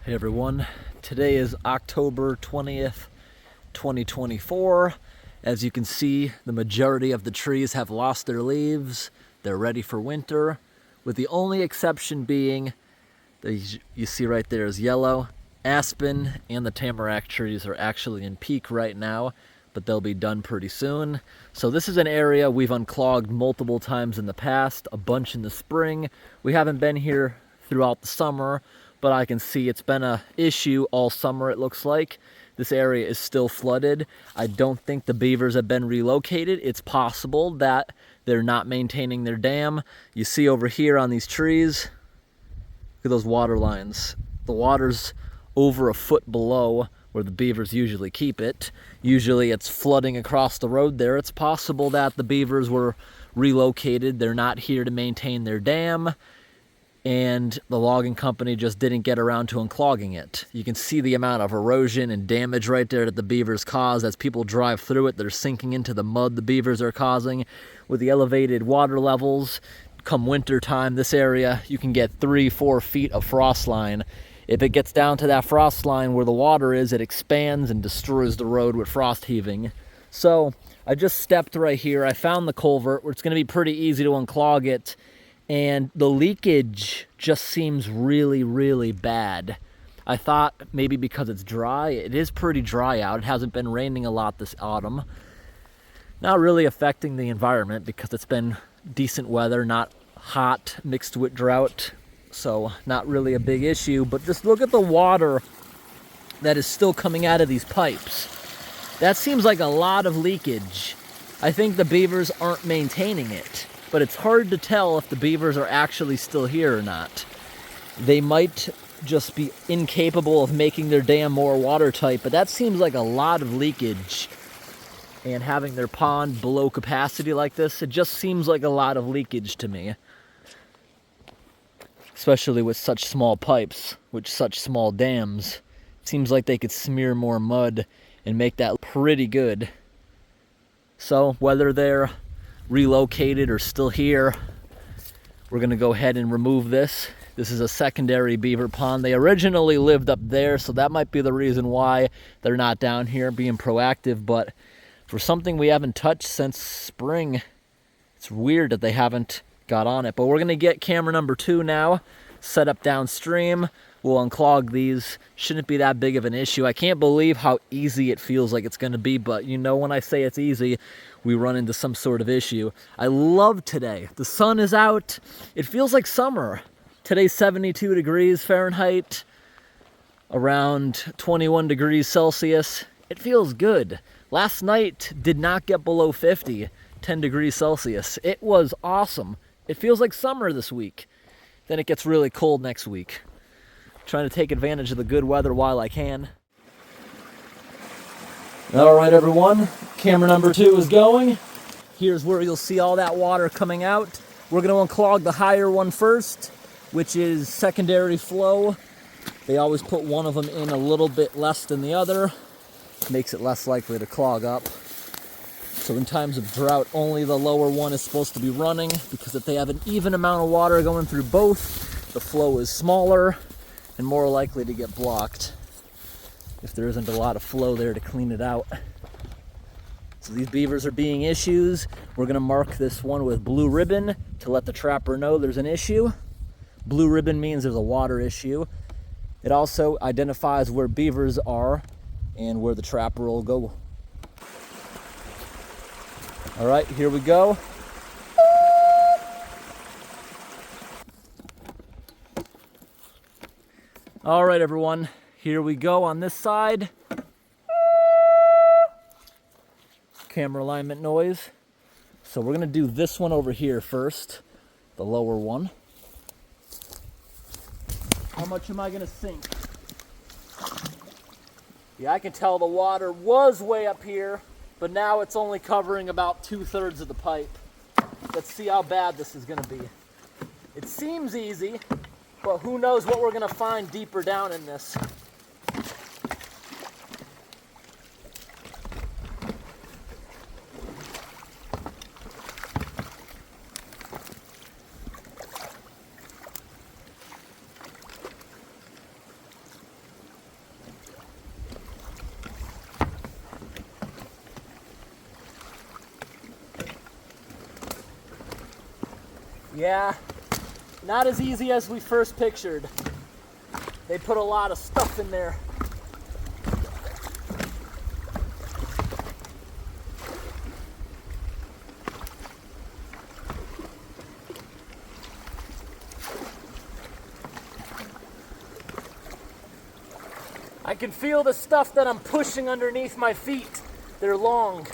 Hey everyone, today is October 20th, 2024. As you can see, the majority of the trees have lost their leaves. They're ready for winter, with the only exception being, you see right there is yellow. Aspen and the tamarack trees are actually in peak right now, but they'll be done pretty soon. So this is an area we've unclogged multiple times in the past, a bunch in the spring. We haven't been here throughout the summer, but I can see it's been an issue all summer, it looks like. This area is still flooded. I don't think the beavers have been relocated. It's possible that they're not maintaining their dam. You see over here on these trees, look at those water lines. The water's over a foot below where the beavers usually keep it. Usually it's flooding across the road there. It's possible that the beavers were relocated. They're not here to maintain their dam, and the logging company just didn't get around to unclogging it. You can see the amount of erosion and damage right there that the beavers cause. As people drive through it, they're sinking into the mud the beavers are causing. With the elevated water levels, come winter time, this area, you can get 3-4 feet of frost line. If it gets down to that frost line where the water is, it expands and destroys the road with frost heaving. So I just stepped right here. I found the culvert where it's going to be pretty easy to unclog it. And the leakage just seems really, really bad. I thought maybe because it's dry. It is pretty dry out. It hasn't been raining a lot this autumn. Not really affecting the environment because it's been decent weather, not hot mixed with drought. So not really a big issue. But just look at the water that is still coming out of these pipes. That seems like a lot of leakage. I think the beavers aren't maintaining it. But it's hard to tell if the beavers are actually still here or not. They might just be incapable of making their dam more watertight, but that seems like a lot of leakage. And having their pond below capacity like this, it just seems like a lot of leakage to me. Especially with such small pipes, with such small dams. It seems like they could smear more mud and make that pretty good. So whether they're relocated or still here, we're gonna go ahead and remove this. This is a secondary beaver pond. They originally lived up there, so that might be the reason why they're not down here being proactive. But for something we haven't touched since spring, it's weird that they haven't got on it. But we're gonna get camera number 2 now, set up downstream. We'll unclog these. Shouldn't be that big of an issue. I can't believe how easy it feels like it's gonna be, but you know when I say it's easy, we run into some sort of issue. I love today. The sun is out. It feels like summer. Today's 72 degrees Fahrenheit, around 21 degrees Celsius. It feels good. Last night did not get below 50, 10 degrees Celsius. It was awesome. It feels like summer this week. Then it gets really cold next week. Trying to take advantage of the good weather while I can. All right, everyone, camera number 2 is going. Here's where you'll see all that water coming out. We're going to unclog the higher one first, which is secondary flow. They always put one of them in a little bit less than the other. Makes it less likely to clog up. So in times of drought, only the lower one is supposed to be running, because if they have an even amount of water going through both, the flow is smaller and more likely to get blocked if there isn't a lot of flow there to clean it out. So these beavers are being issues. We're gonna mark this one with blue ribbon to let the trapper know there's an issue. Blue ribbon means there's a water issue. It also identifies where beavers are and where the trapper will go. All right, here we go. All right, everyone, here we go on this side. Camera alignment noise. So we're gonna do this one over here first, the lower one. How much am I gonna sink? Yeah, I can tell the water was way up here, but now it's only covering about 2/3 of the pipe. Let's see how bad this is gonna be. It seems easy, but who knows what we're gonna find deeper down in this. Yeah, not as easy as we first pictured. They put a lot of stuff in there. I can feel the stuff that I'm pushing underneath my feet. They're long.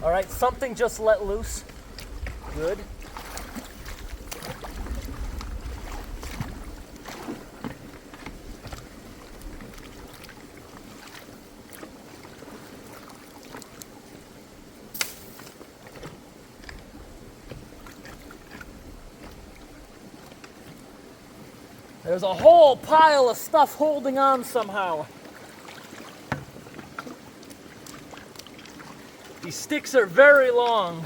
All right, something just let loose. Good. There's a whole pile of stuff holding on somehow. These sticks are very long.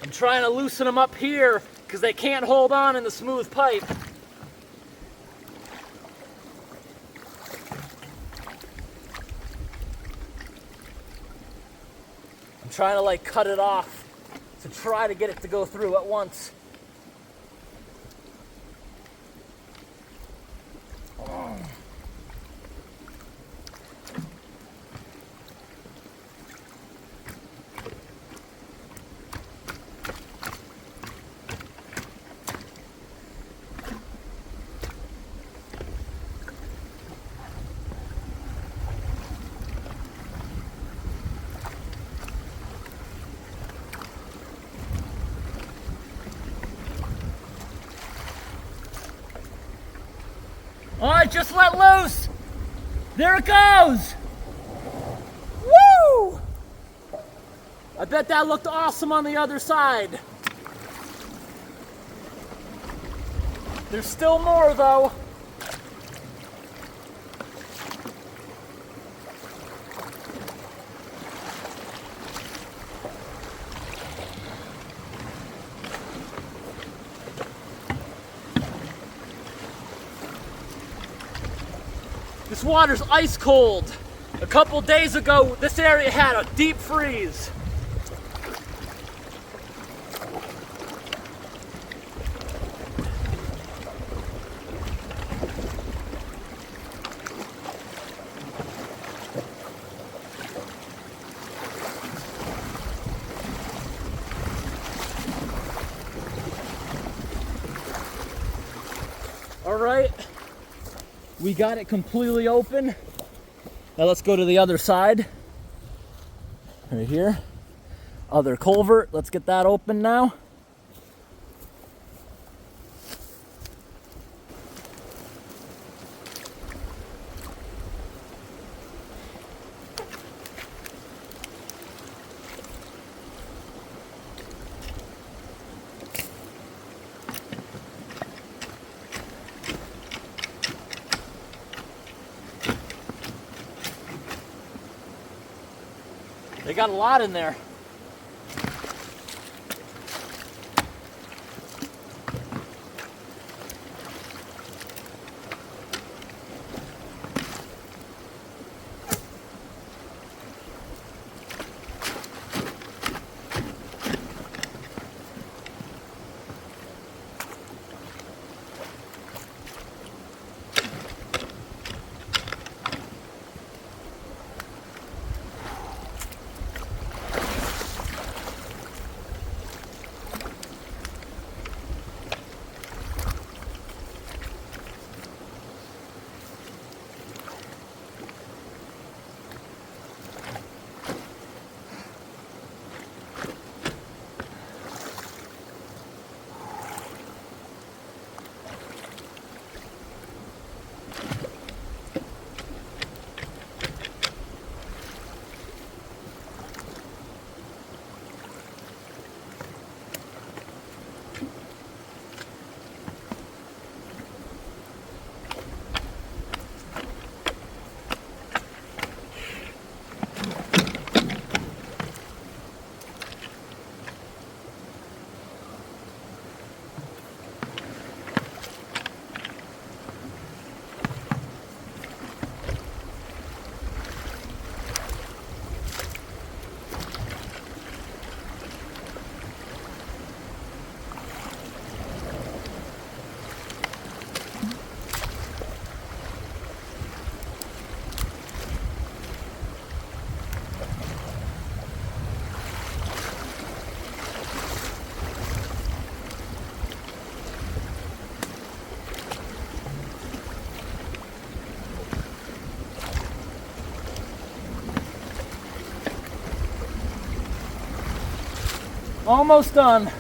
I'm trying to loosen them up here because they can't hold on in the smooth pipe. I'm trying to like cut it off to try to get it to go through at once. All right, just let loose. There it goes. Woo! I bet that looked awesome on the other side. There's still more though. This water's ice cold. A couple days ago, this area had a deep freeze. All right. We got it completely open. Now let's go to the other side. Right here. Other culvert. Let's get that open now. They got a lot in there. Almost done.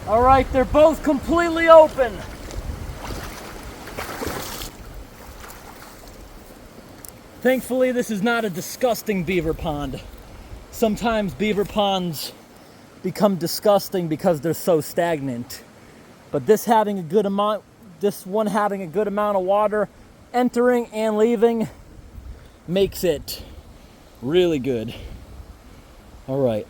All right, they're both completely open. Thankfully, this is not a disgusting beaver pond. Sometimes beaver ponds become disgusting because they're so stagnant. But this one having a good amount of water entering and leaving makes it really good. All right.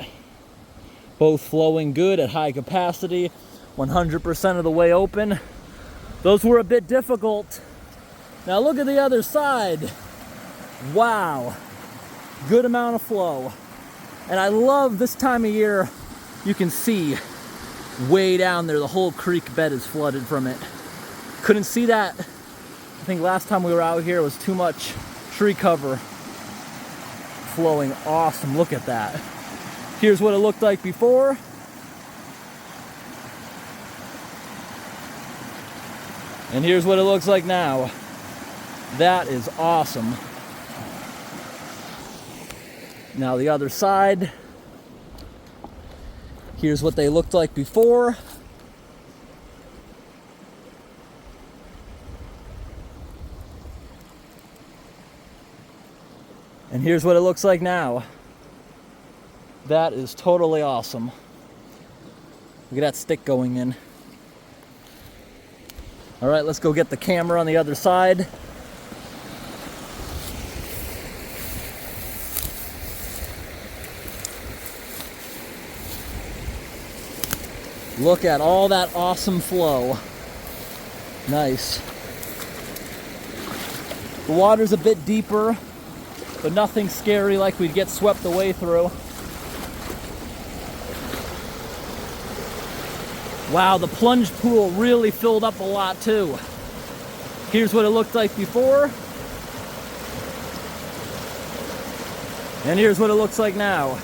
Both flowing good at high capacity, 100% of the way open. Those were a bit difficult. Now look at the other side. Wow, good amount of flow. And I love this time of year, you can see way down there, the whole creek bed is flooded from it. Couldn't see that. I think last time we were out here it was too much tree cover. Flowing awesome, look at that. Here's what it looked like before. And here's what it looks like now. That is awesome. Now the other side. Here's what they looked like before. And here's what it looks like now. That is totally awesome. Look at that stick going in. All right, let's go get the camera on the other side. Look at all that awesome flow. Nice. The water's a bit deeper, but nothing scary like we'd get swept away through. Wow, the plunge pool really filled up a lot too. Here's what it looked like before. And here's what it looks like now.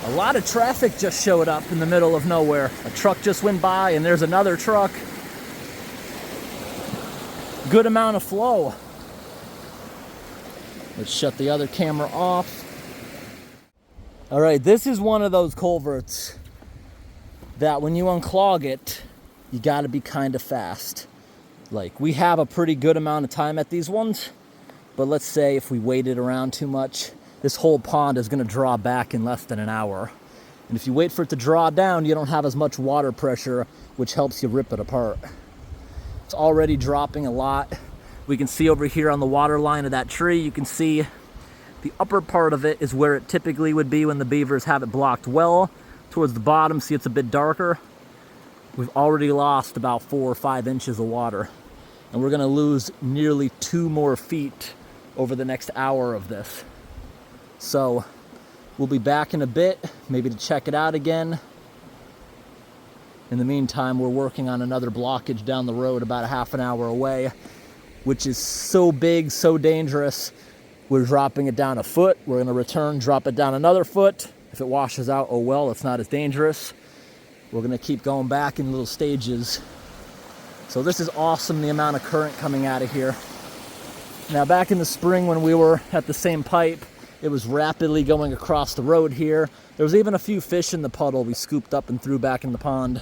A lot of traffic just showed up in the middle of nowhere. A truck just went by and there's another truck. Good amount of flow. Let's shut the other camera off. All right, this is one of those culverts that when you unclog it, you gotta be kind of fast. Like, we have a pretty good amount of time at these ones, but let's say if we waited around too much, this whole pond is gonna draw back in less than an hour. And if you wait for it to draw down, you don't have as much water pressure, which helps you rip it apart. It's already dropping a lot. We can see over here on the water line of that tree, you can see the upper part of it is where it typically would be when the beavers have it blocked well. Towards the bottom, see it's a bit darker. We've already lost about 4 or 5 inches of water. And we're gonna lose nearly 2 more feet over the next hour of this. So we'll be back in a bit, maybe to check it out again. In the meantime, we're working on another blockage down the road about a half an hour away, which is so big, so dangerous. We're dropping it down a foot. We're gonna return, drop it down another foot. If it washes out, oh well, it's not as dangerous. We're gonna keep going back in little stages. So this is awesome, the amount of current coming out of here. Now back in the spring when we were at the same pipe, it was rapidly going across the road here. There was even a few fish in the puddle we scooped up and threw back in the pond.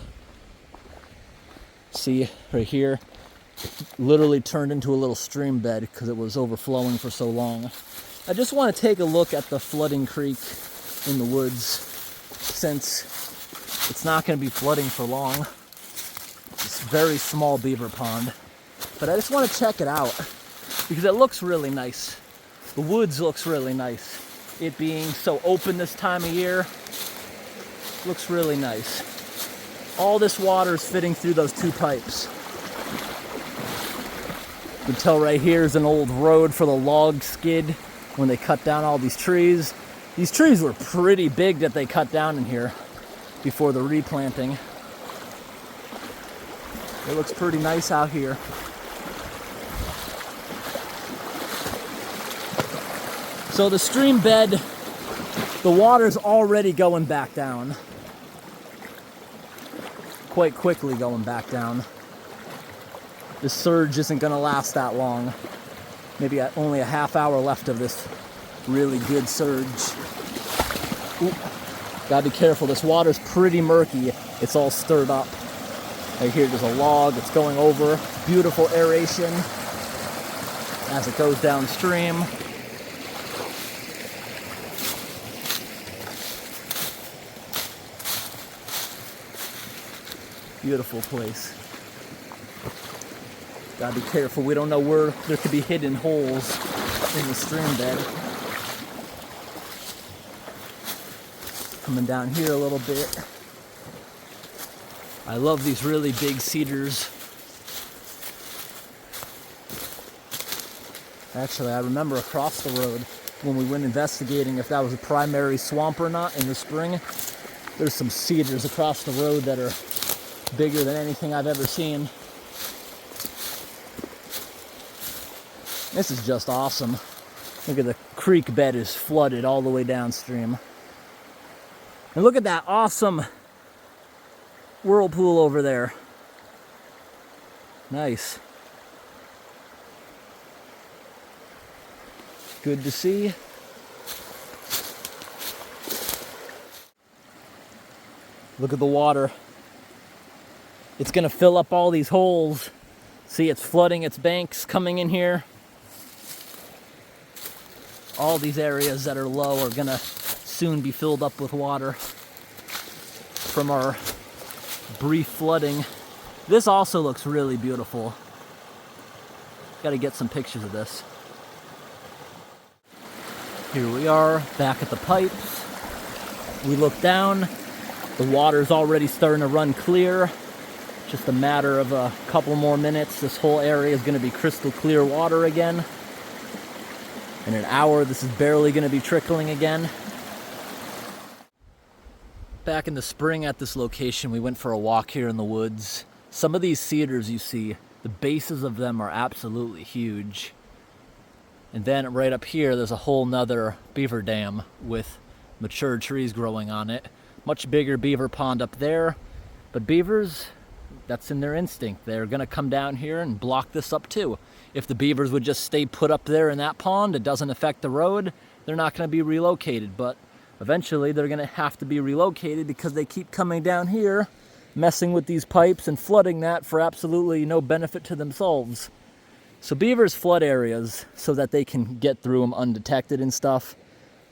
See right here, it literally turned into a little stream bed because it was overflowing for so long. I just want to take a look at the flooding creek in the woods, since it's not going to be flooding for long. It's a very small beaver pond, but I just want to check it out because it looks really nice. The woods looks really nice. It being so open this time of year looks really nice. All this water is fitting through those 2 pipes. You can tell right here is an old road for the log skid when they cut down all these trees. These trees were pretty big that they cut down in here before the replanting. It looks pretty nice out here. So the stream bed, the water's already going back down. Quite quickly going back down. The surge isn't gonna last that long. Maybe only a half hour left of this really good surge. Ooh, gotta be careful, this water's pretty murky. It's all stirred up. Right here there's a log, it's going over. Beautiful aeration as it goes downstream. Beautiful place. Gotta be careful, we don't know where there could be hidden holes in the stream bed. Coming down here a little bit. I love these really big cedars. Actually, I remember across the road when we went investigating if that was a primary swamp or not in the spring. There's some cedars across the road that are bigger than anything I've ever seen. This is just awesome. Look at the creek bed is flooded all the way downstream. And look at that awesome whirlpool over there. Nice. Good to see. Look at the water. It's gonna fill up all these holes. See, it's flooding its banks coming in here. All these areas that are low are gonna soon be filled up with water from our brief flooding. This also looks really beautiful. Gotta get some pictures of this. Here we are, back at the pipes. We look down, the water's already starting to run clear. Just a matter of a couple more minutes, this whole area is going to be crystal clear water again. In an hour, this is barely going to be trickling again. Back in the spring at this location, we went for a walk here in the woods. Some of these cedars you see, the bases of them are absolutely huge. And then right up here, there's a whole nother beaver dam with mature trees growing on it. Much bigger beaver pond up there, but beavers, that's in their instinct. They're gonna come down here and block this up too. If the beavers would just stay put up there in that pond, it doesn't affect the road, they're not gonna be relocated. But eventually they're gonna have to be relocated because they keep coming down here, messing with these pipes and flooding that for absolutely no benefit to themselves. So beavers flood areas so that they can get through them undetected and stuff.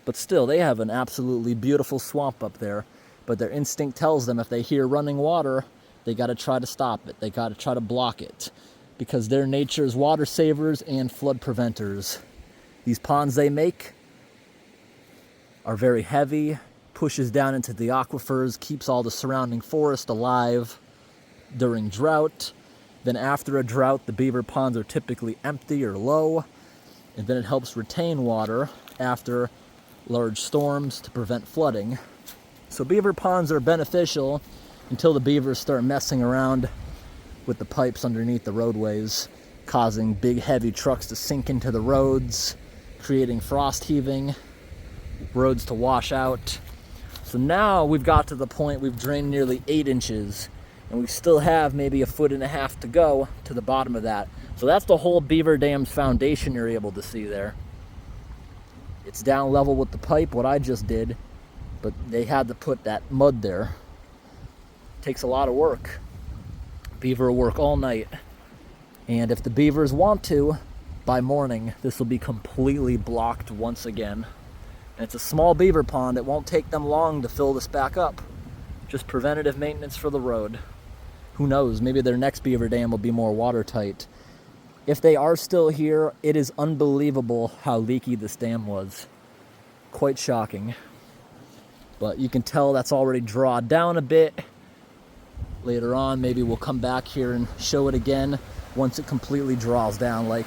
But still, they have an absolutely beautiful swamp up there. But their instinct tells them if they hear running water, they got to try to stop it. They got to try to block it because they're nature's water savers and flood preventers. These ponds they make are very heavy, pushes down into the aquifers, keeps all the surrounding forest alive during drought. Then after a drought, the beaver ponds are typically empty or low, and then it helps retain water after large storms to prevent flooding. So beaver ponds are beneficial until the beavers start messing around with the pipes underneath the roadways, causing big heavy trucks to sink into the roads, creating frost heaving, roads to wash out. So now we've got to the point we've drained nearly 8 inches and we still have maybe 1.5 feet to go to the bottom of that. So that's the whole beaver dam's foundation you're able to see there. It's down level with the pipe, what I just did, but they had to put that mud there. Takes a lot of work. Beaver will work all night. And if the beavers want to, by morning, this will be completely blocked once again. And it's a small beaver pond. It won't take them long to fill this back up. Just preventative maintenance for the road. Who knows, maybe their next beaver dam will be more watertight. If they are still here, it is unbelievable how leaky this dam was. Quite shocking. But you can tell that's already drawn down a bit. Later on, maybe we'll come back here and show it again. once it completely draws down. Like,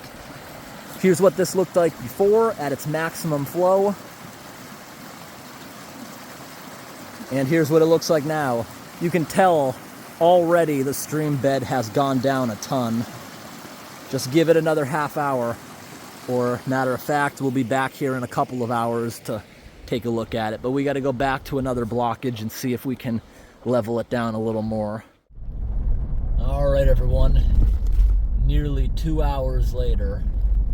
here's what this looked like before at its maximum flow. And here's what it looks like now. You can tell already the stream bed has gone down a ton. Just give it another half hour, or matter of fact, we'll be back here in a couple of hours to take a look at it. But we got to go back to another blockage and see if we can level it down a little more. All right, everyone. Nearly 2 hours later,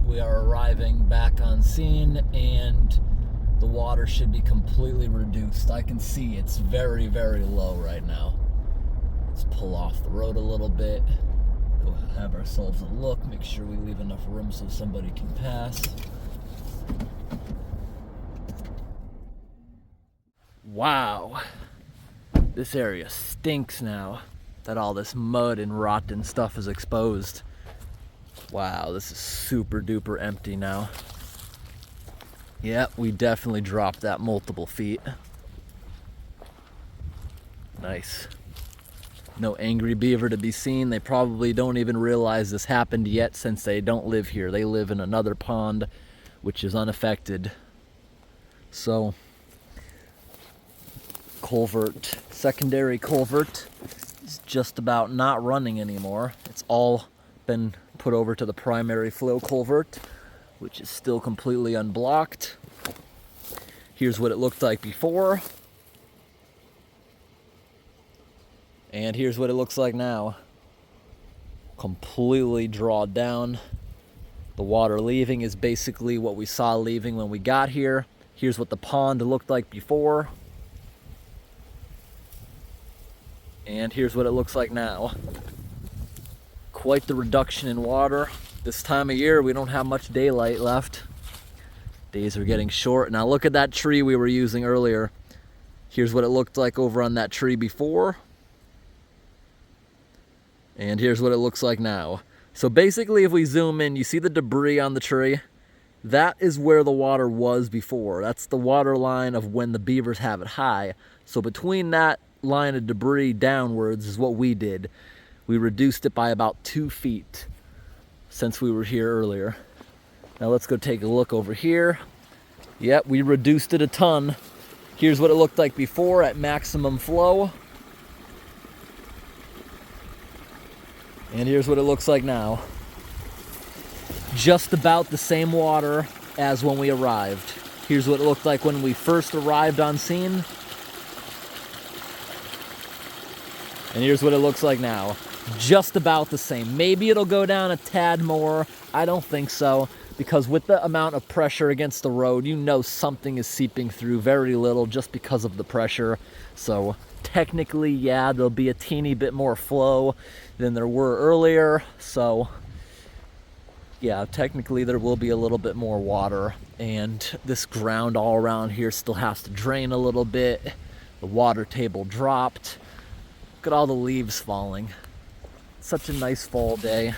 we are arriving back on scene, and the water should be completely reduced. I can see it's very, very low right now. Let's pull off the road a little bit, go have ourselves a look, make sure we leave enough room so somebody can pass. Wow, this area stinks now that all this mud and rotten stuff is exposed. Wow, this is super duper empty now. Yep, we definitely dropped that multiple feet. Nice. No angry beaver to be seen. They probably don't even realize this happened yet since they don't live here. They live in another pond, which is unaffected. So, culvert, secondary culvert is just about not running anymore. It's all been put over to the primary flow culvert, which is still completely unblocked. Here's what it looked like before. And here's what it looks like now. Completely drawed down. The water leaving is basically what we saw leaving when we got here. Here's what the pond looked like before. And here's what it looks like now. Quite the reduction in water. This time of year, we don't have much daylight left. Days are getting short. Now look at that tree we were using earlier. Here's what it looked like over on that tree before. And here's what it looks like now. So basically, if we zoom in, you see the debris on the tree? That is where the water was before. That's the water line of when the beavers have it high. So between that line of debris downwards is what we did. We reduced it by about 2 feet since we were here earlier. Now let's go take a look over here. Yep, we reduced it a ton. Here's what it looked like before at maximum flow. And here's what it looks like now. Just about the same water as when we arrived. Here's what it looked like when we first arrived on scene. And here's what it looks like now. Just about the same. Maybe it'll go down a tad more. I don't think so, because with the amount of pressure against the road, you know something is seeping through. Very little just because of the pressure. So technically, yeah, there'll be a teeny bit more flow than there were earlier. So yeah, technically there will be a little bit more water, and this ground all around here still has to drain a little bit. The water table dropped. Look at all the leaves falling. Such a nice fall day.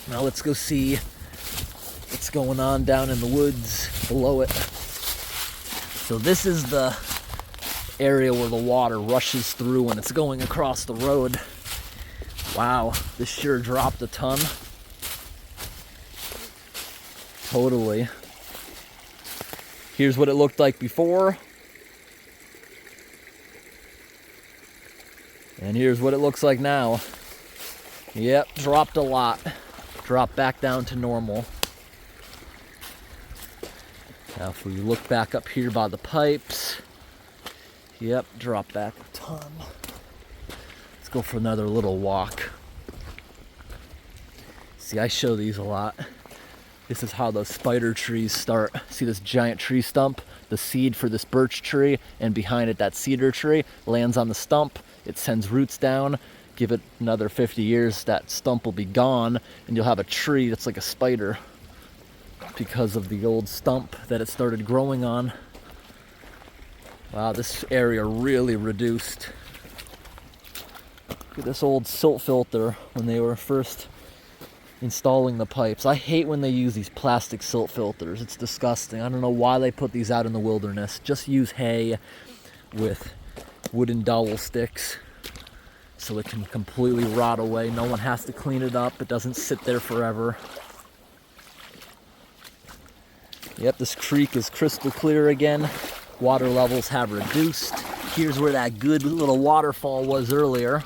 Now let's go see what's going on down in the woods below it. So this is the area where the water rushes through when it's going across the road. Wow, this sure dropped a ton. Totally. Here's what it looked like before. And here's what it looks like now. Yep, dropped a lot. Dropped back down to normal. Now if we look back up here by the pipes, yep, dropped back a ton. Let's go for another little walk. See, I show these a lot. This is how those spider trees start. See this giant tree stump? The seed for this birch tree, and behind it that cedar tree lands on the stump. It sends roots down. Give it another 50 years, that stump will be gone, and you'll have a tree that's like a spider because of the old stump that it started growing on. Wow, this area really reduced. Look at this old silt filter when they were first installing the pipes. I hate when they use these plastic silt filters. It's disgusting. I don't know why they put these out in the wilderness. Just use hay with wooden dowel sticks. so it can completely rot away. No one has to clean it up. It doesn't sit there forever. Yep, this creek is crystal clear again. Water levels have reduced. Here's where that good little waterfall was earlier.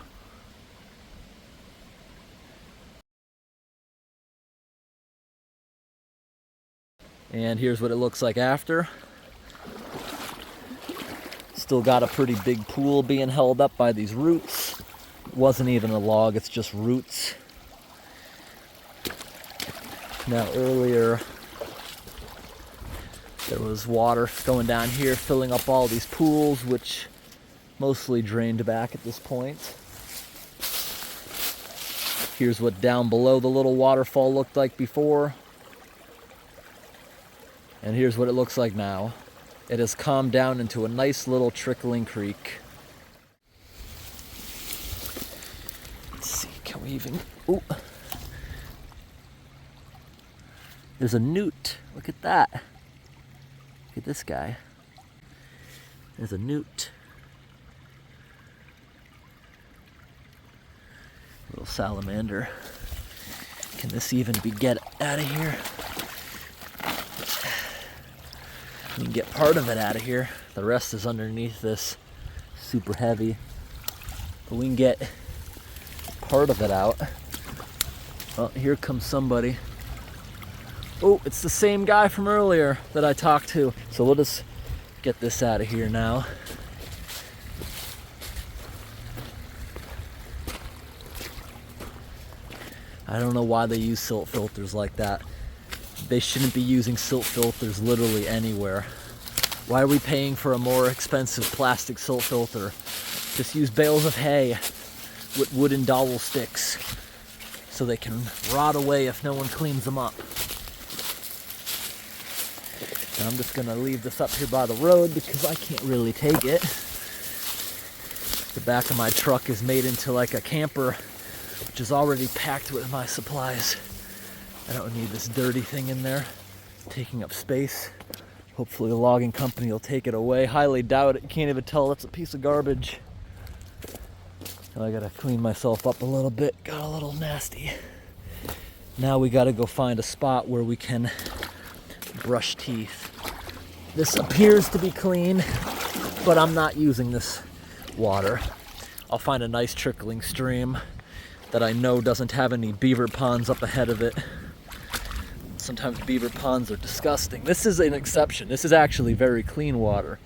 And here's what it looks like after. Still got a pretty big pool being held up by these roots. It wasn't even a log, it's just roots. Now earlier, there was water going down here, filling up all these pools, which mostly drained back at this point. Here's what down below the little waterfall looked like before. And here's what it looks like now. It has calmed down into a nice little trickling creek. Let's see, can we even... Ooh. There's a newt. Look at that. Look at this guy. There's a newt. Little salamander. Can this even be get out of here? We can get part of it out of here. The rest is underneath this, super heavy. But we can get part of it out. Oh, here comes somebody. Oh, it's the same guy from earlier that I talked to. So we'll just get this out of here now. I don't know why they use silt filters like that. They shouldn't be using silt filters literally anywhere. Why are we paying for a more expensive plastic silt filter? Just use bales of hay with wooden dowel sticks so they can rot away if no one cleans them up. And I'm just gonna leave this up here by the road because I can't really take it. The back of my truck is made into like a camper, which is already packed with my supplies. I don't need this dirty thing in there, taking up space. Hopefully the logging company will take it away. Highly doubt it. You can't even tell it's a piece of garbage. I gotta clean myself up a little bit. Got a little nasty. Now we gotta go find a spot where we can brush teeth. This appears to be clean, but I'm not using this water. I'll find a nice trickling stream that I know doesn't have any beaver ponds up ahead of it. Sometimes beaver ponds are disgusting. This is an exception. This is actually very clean water.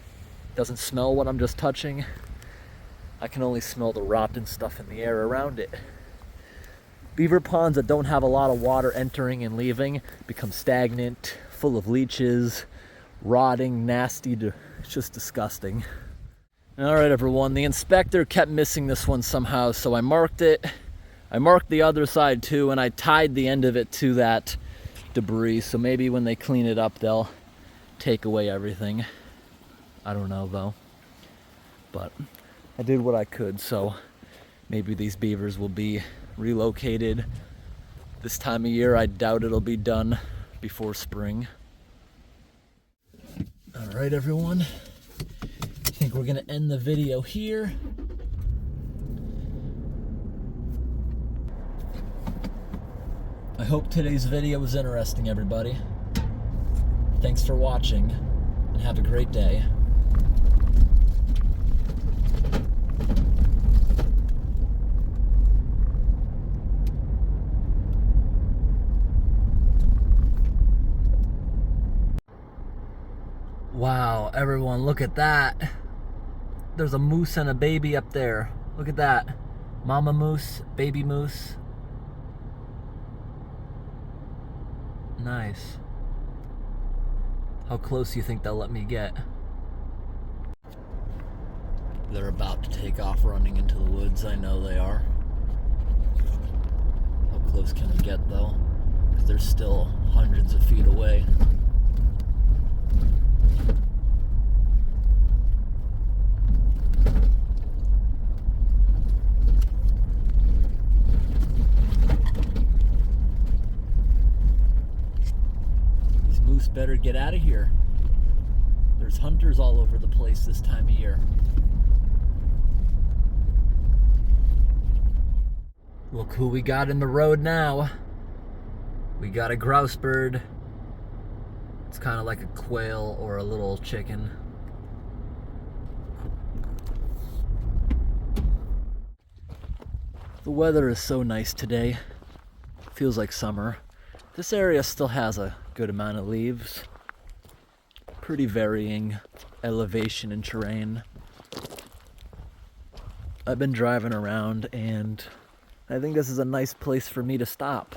Doesn't smell what I'm just touching. I can only smell the rotten stuff in the air around it. Beaver ponds that don't have a lot of water entering and leaving become stagnant, full of leeches, rotting, nasty. It's just disgusting. All right, everyone. The inspector kept missing this one somehow, so I marked it. I marked the other side too, and I tied the end of it to that debris, so maybe when they clean it up they'll take away everything. I don't know though, but I did what I could, so maybe these beavers will be relocated this time of year. I doubt it'll be done before spring. All right, everyone, I think we're gonna end the video here. I hope today's video was interesting, everybody. Thanks for watching, and have a great day. Wow, everyone, look at that. There's a moose and a baby up there. Look at that. Mama moose, baby moose. Nice. How close do you think they'll let me get? They're about to take off running into the woods. I know they are. How close can we get though? Because they're still hundreds of feet away. Better get out of here. There's hunters all over the place this time of year. Look who we got in the road now. We got a grouse bird. It's kind of like a quail or a little chicken. The weather is so nice today. Feels like summer. This area still has a good amount of leaves. Pretty varying elevation and terrain. I've been driving around and I think this is a nice place for me to stop.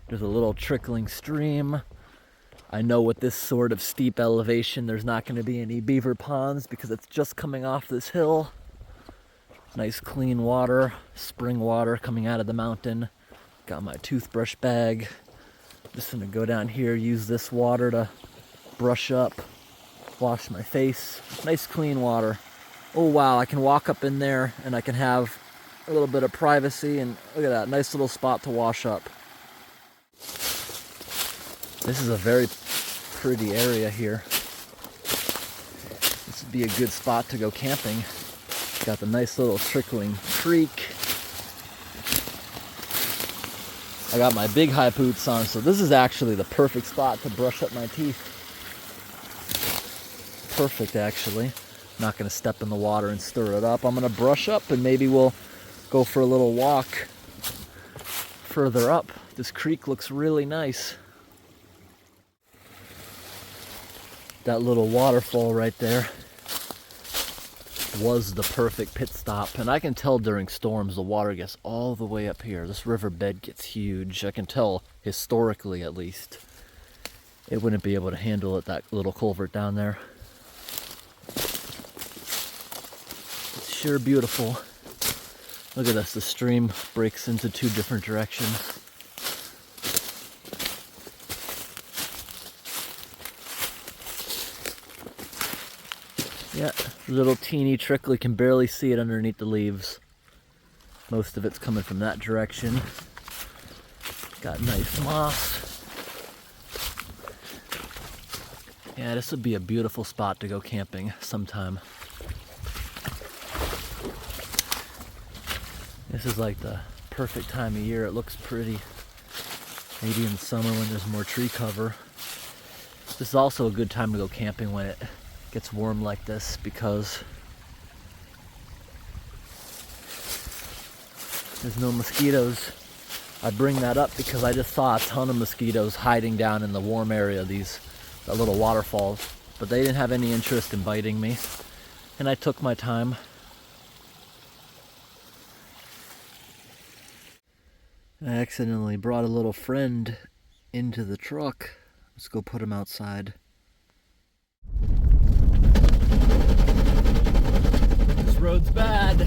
There's a little trickling stream. I know with this sort of steep elevation there's not going to be any beaver ponds because it's just coming off this hill. Nice clean water, spring water coming out of the mountain. Got my toothbrush bag. Just gonna go down here, use this water to brush up, wash my face. Nice clean water. Oh wow, I can walk up in there and I can have a little bit of privacy, and look at that, nice little spot to wash up. This is a very pretty area here. This would be a good spot to go camping. Got the nice little trickling creek. I got my big high boots on, so this is actually the perfect spot to brush up my teeth. Perfect, actually. Not gonna step in the water and stir it up. I'm gonna brush up and maybe we'll go for a little walk further up. This creek looks really nice. That little waterfall right there was the perfect pit stop, and I can tell during storms the water gets all the way up here. This riverbed gets huge. I can tell historically, at least, it wouldn't be able to handle it, that little culvert down there. It's sure beautiful. Look at this, the stream breaks into two different directions. Yeah, little teeny trickle, you can barely see it underneath the leaves. Most of it's coming from that direction. Got nice moss. Yeah, this would be a beautiful spot to go camping sometime. This is like the perfect time of year. It looks pretty. Maybe in summer when there's more tree cover. This is also a good time to go camping when it gets warm like this, because there's no mosquitoes. I bring that up because I just saw a ton of mosquitoes hiding down in the warm area of that little waterfalls, but they didn't have any interest in biting me, and I took my time. I accidentally brought a little friend into the truck. Let's go put him outside. This road's bad.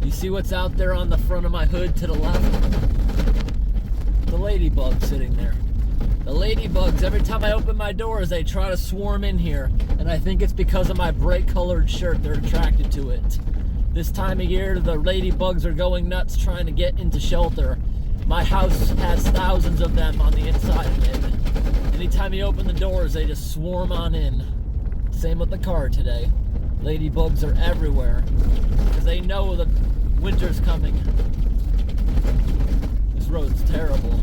You see what's out there on the front of my hood to the left? The ladybug sitting there. The ladybugs, every time I open my doors, they try to swarm in here. And I think it's because of my bright colored shirt, they're attracted to it. This time of year, the ladybugs are going nuts trying to get into shelter. My house has thousands of them on the inside of it. Anytime you open the doors, they just swarm on in. Same with the car today. Ladybugs are everywhere because they know that winter's coming. This road's terrible.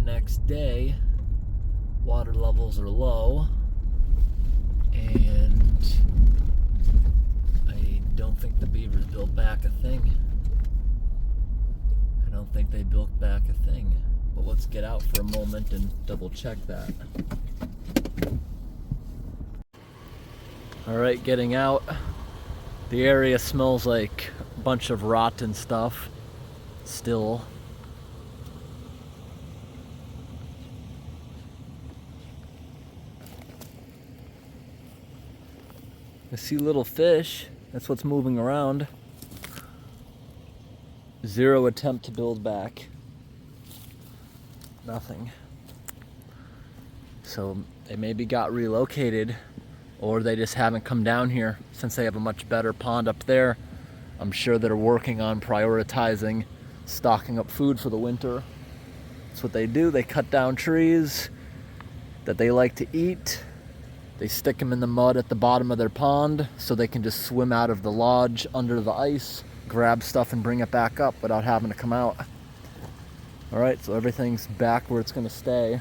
next day, water levels are low, and I don't think the beavers built back a thing. I don't think they built back a thing. But let's get out for a moment and double check that. Alright, getting out. The area smells like a bunch of rotten stuff still. I see little fish. That's what's moving around. Zero attempt to build back. Nothing. So they maybe got relocated, or they just haven't come down here since they have a much better pond up there. I'm sure they're working on prioritizing stocking up food for the winter. That's what they do. They cut down trees that they like to eat. They stick them in the mud at the bottom of their pond so they can just swim out of the lodge under the ice, grab stuff and bring it back up without having to come out. Alright, so everything's back where it's going to stay.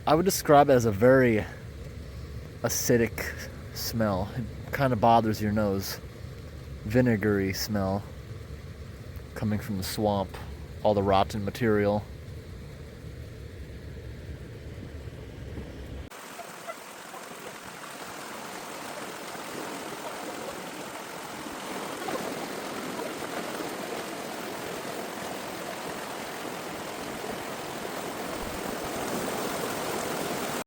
I would describe it as a very acidic smell. It kind of bothers your nose. Vinegary smell coming from the swamp. All the rotten material.